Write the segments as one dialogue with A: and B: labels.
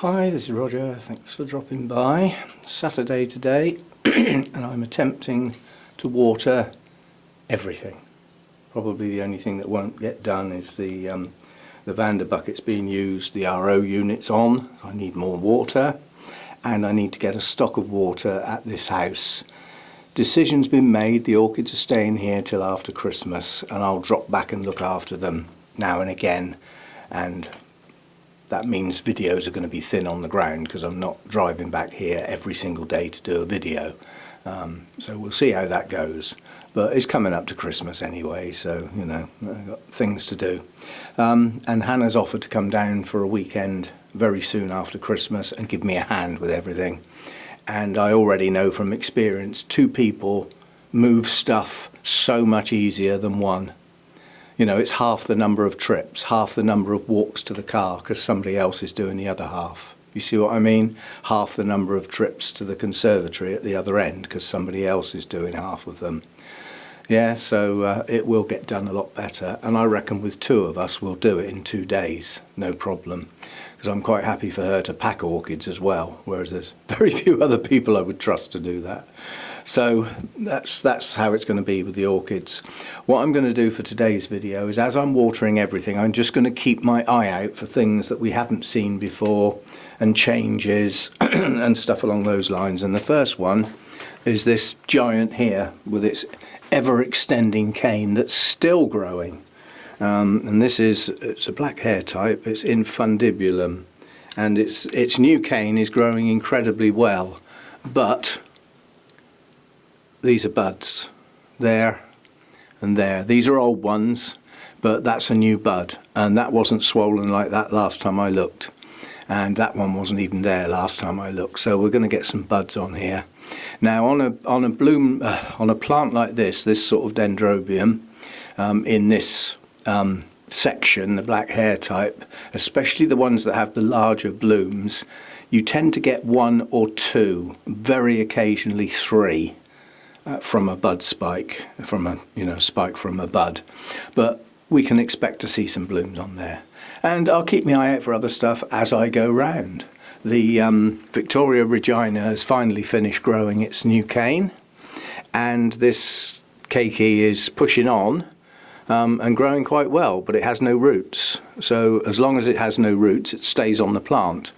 A: Hi, this is Roger. Thanks for dropping by. Saturday today and I'm attempting to water everything. Probably the only thing that won't get done is the Vander buckets being used, the RO units on. I need more water and I need to get a stock of water at this house. Decision's been made, the orchids are staying here till after Christmas and I'll drop back and look after them now and again, and that means videos are going to be thin on the ground because I'm not driving back here every single day to do a video. So we'll see how that goes. But it's coming up to Christmas anyway, so you know, I've got things to do. And Hannah's offered to come down for a weekend very soon after Christmas and give me a hand with everything. And I already know from experience, 2 people move stuff so much easier than one. You know, it's half the number of trips, half the number of walks to the car because somebody else is doing the other half. You see what I mean? Half the number of trips to the conservatory at the other end because somebody else is doing half of them. Yeah, so it will get done a lot better, and I reckon with 2 of us we'll do it in 2 days, no problem. Because I'm quite happy for her to pack orchids as well, whereas there's very few other people I would trust to do that. So that's how it's going to be with the orchids. What I'm going to do for today's video is, as I'm watering everything, I'm just going to keep my eye out for things that we haven't seen before and changes and stuff along those lines. And the first one is this giant here with its ever-extending cane that's still growing. And it's a black hair type, it's infundibulum, and its new cane is growing incredibly well, but these are buds, there and there. These are old ones, but that's a new bud, and that wasn't swollen like that last time I looked, and that one wasn't even there last time I looked. So we're going to get some buds on here. Now on a plant like this sort of dendrobium, in this section, the black hair type, especially the ones that have the larger blooms, you tend to get 1 or 2, very occasionally 3. From a bud spike, from a spike from a bud, but we can expect to see some blooms on there. And I'll keep my eye out for other stuff as I go round. The Victoria Regina has finally finished growing its new cane, and this keiki is pushing on and growing quite well, but it has no roots. So as long as it has no roots, it stays on the plant.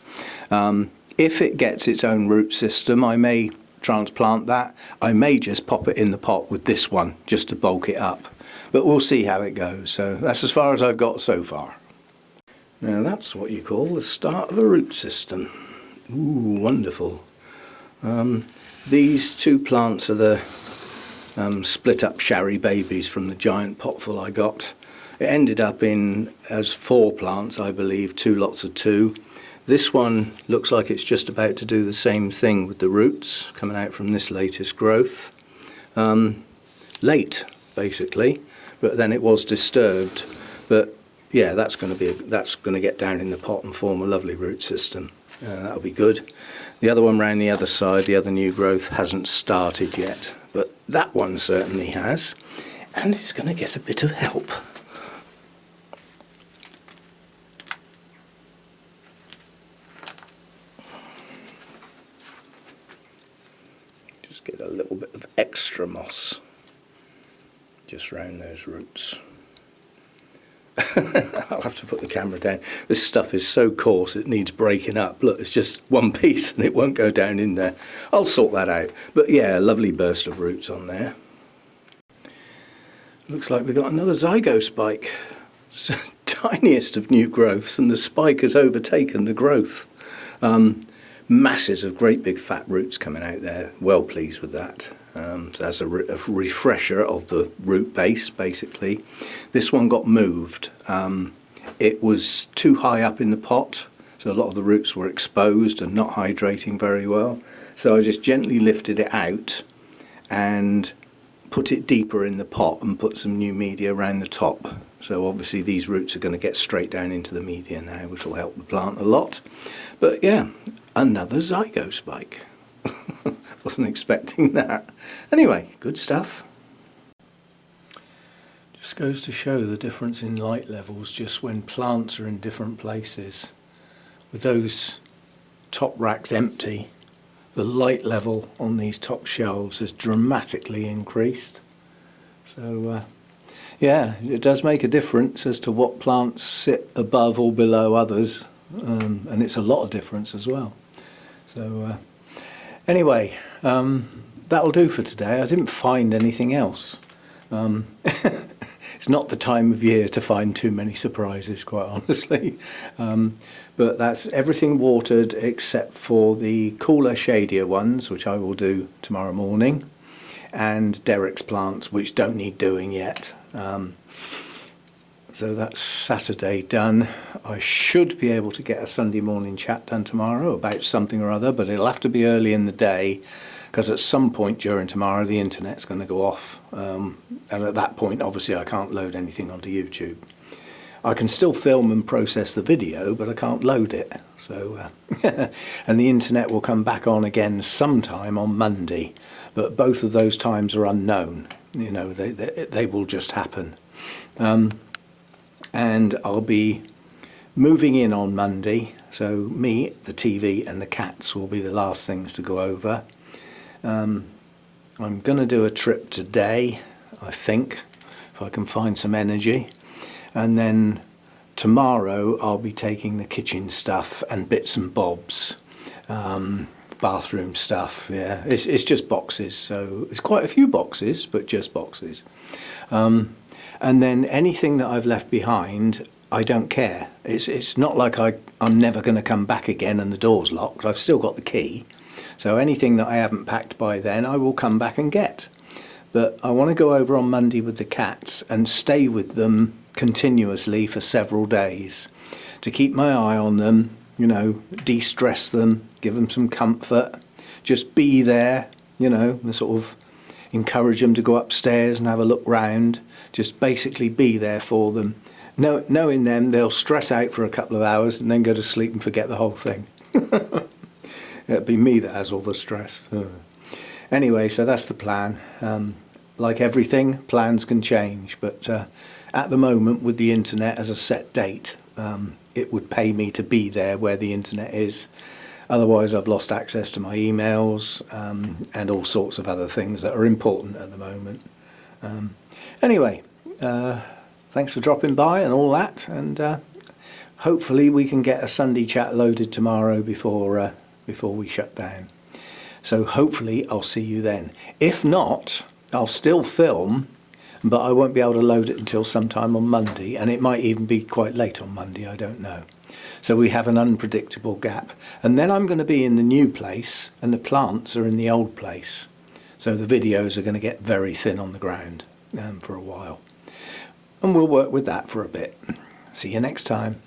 A: If it gets its own root system, I may transplant that. I may just pop it in the pot with this one just to bulk it up, but we'll see how it goes. So that's as far as I've got so far. Now that's what you call the start of a root system. Ooh, wonderful. These 2 plants are the split up sherry babies from the giant potful I got. It ended up as 4 plants, I believe, 2 lots of 2. This one looks like it's just about to do the same thing with the roots coming out from this latest growth. Late, basically, but then it was disturbed. But yeah, that's going to get down in the pot and form a lovely root system. That'll be good. The other one round the other side, the other new growth, hasn't started yet, but that one certainly has, and it's going to get a bit of help. Get a little bit of extra moss just round those roots. I'll have to put the camera down. This stuff is so coarse it needs breaking up. Look, it's just one piece and it won't go down in there. I'll sort that out. But yeah, a lovely burst of roots on there. Looks like we've got another zygo spike. It's the tiniest of new growths, and the spike has overtaken the growth. Masses of great big fat roots coming out there. Well pleased with that. So that's a refresher of the root base, basically. This one got moved. It was too high up in the pot, so a lot of the roots were exposed and not hydrating very well. So I just gently lifted it out and put it deeper in the pot and put some new media around the top. So obviously these roots are going to get straight down into the media now, which will help the plant a lot. But yeah, another zygo spike. Wasn't expecting that. Anyway, good stuff. Just goes to show the difference in light levels just when plants are in different places. With those top rack's empty, the light level on these top shelves has dramatically increased. So yeah, it does make a difference as to what plants sit above or below others, and it's a lot of difference as well. So anyway, that'll do for today. I didn't find anything else. It's not the time of year to find too many surprises, quite honestly. But that's everything watered except for the cooler, shadier ones, which I will do tomorrow morning, and Derek's plants, which don't need doing yet. So that's Saturday done. I should be able to get a Sunday morning chat done tomorrow about something or other, but it'll have to be early in the day, because at some point during tomorrow the internet's going to go off, and at that point obviously I can't load anything onto YouTube. I can still film and process the video, but I can't load it. So and the internet will come back on again sometime on Monday, but both of those times are unknown. You know, they will just happen. And I'll be moving in on Monday, so me, the TV and the cats will be the last things to go over. I'm going to do a trip today, I think, if I can find some energy. And then tomorrow I'll be taking the kitchen stuff and bits and bobs, bathroom stuff. Yeah, it's just boxes, so it's quite a few boxes, but just boxes. And then anything that I've left behind, I don't care. It's not like I'm never going to come back again and the door's locked. I've still got the key. So anything that I haven't packed by then, I will come back and get. But I want to go over on Monday with the cats and stay with them continuously for several days to keep my eye on them, you know, de-stress them, give them some comfort, just be there, you know, and sort of encourage them to go upstairs and have a look round, just basically be there for them. Knowing them, they'll stress out for a couple of hours and then go to sleep and forget the whole thing. It'll be me that has all the stress. Anyway, so that's the plan. Like everything, plans can change, but at the moment with the internet as a set date, it would pay me to be there where the internet is. Otherwise I've lost access to my emails and all sorts of other things that are important at the moment. Anyway, thanks for dropping by and all that, and hopefully we can get a Sunday chat loaded tomorrow before we shut down. So hopefully I'll see you then. If not, I'll still film, but I won't be able to load it until sometime on Monday, and it might even be quite late on Monday, I don't know. So we have an unpredictable gap. And then I'm going to be in the new place, and the plants are in the old place. So the videos are going to get very thin on the ground for a while. And we'll work with that for a bit. See you next time.